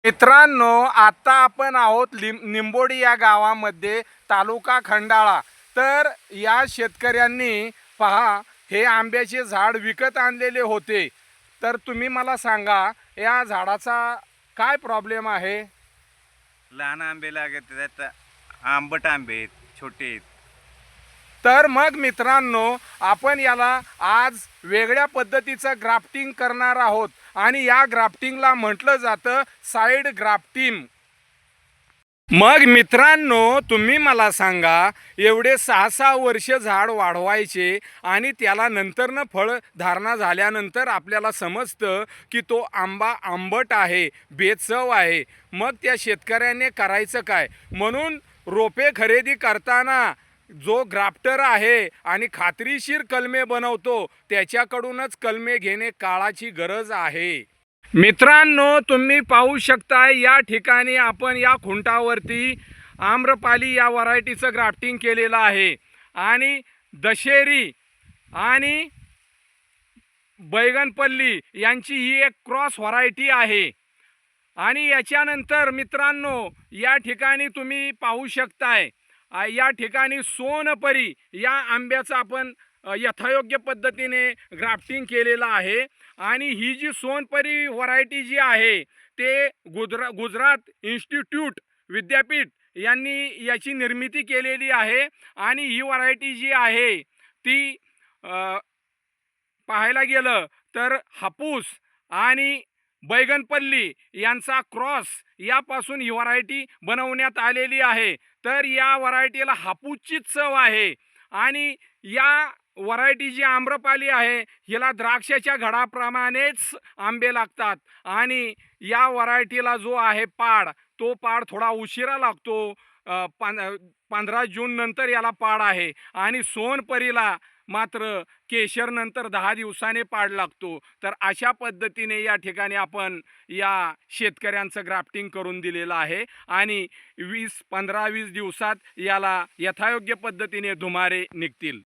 मित्रांनो, आता आपण आहोत निंबोडी या गावामध्ये, तालुका खंडाळा. तर या शेतकऱ्यांनी पहा, हे आंब्याचे झाड विकत आणलेले होते. तर तुम्ही मला सांगा, या झाडाचा काय प्रॉब्लेम आहे? लहान आंबे लागत त्यात, आंबट आंबे आहेत, छोटे आहेत. तर मग मित्रांनो, आपण याला आज वेगळ्या पद्धतीचं ग्राफ्टिंग करणार आहोत आणि या ग्राफ्टिंगला म्हटलं जातं साईड ग्राफ्टिंग. मग मित्रांनो, तुम्ही मला सांगा, एवढे 6-6 वर्ष झाड वाढवायचे आणि त्याला नंतरनं फळ धारणा झाल्यानंतर आपल्याला समजतं की तो आंबा आंबट आहे, बेचव आहे. मग त्या शेतकऱ्याने करायचं काय? म्हणून रोपे खरेदी करताना जो ग्राफ्टर आहे आणि खात्रीशीर कलमे बनवतो, त्याच्याकडूनच कलमे घेणे काळाची गरज आहे. मित्रांनो, तुम्ही पाहू शकता, या ठिकाणी आपण या खुंटावरती आम्रपाली या व्हरायटीचं ग्राफ्टिंग केलेलं आहे आणि दशेरी आणि बैगनपल्ली यांची ही एक क्रॉस व्हरायटी आहे. आणि याच्यानंतर मित्रांनो, या ठिकाणी तुम्ही पाहू शकताय, या ठिकाणी सोनपरी या आंब्याचं आपण यथायोग्य पद्धतीने ग्राफ्टिंग केलेलं आहे. आणि ही जी सोनपरी व्हरायटी जी आहे, ते गुजरात इन्स्टिट्यूट विद्यापीठ यांनी याची निर्मिती केलेली आहे. आणि ही व्हरायटी जी आहे ती पाहायला गेलं तर हापूस आणि बैगनपल्ली यांचा क्रॉस यापासून ही व्हरायटी बनवण्यात आलेली आहे. तर या व्हरायटीला हापूसची चव आहे. आणि या व्हरायटी जी आम्रपाली आहे, हिला द्राक्षाच्या घडाप्रमाणेच आंबे लागतात. आणि या व्हरायटीला जो आहे पाड, तो पाड थोडा उशिरा लागतो. 15 जून नंतर याला पाड आहे. आणि सोनपरीला मात्र केशर नंतर 10 दिवसाने पाड लागतो. तर अशा पद्धतीने या ठिकाणी आपण या शेतकऱ्यांचं ग्राफ्टिंग करून दिलेलं आहे. आणि 15-20 दिवसात याला यथायोग्य पद्धतीने धुमारे निघतील.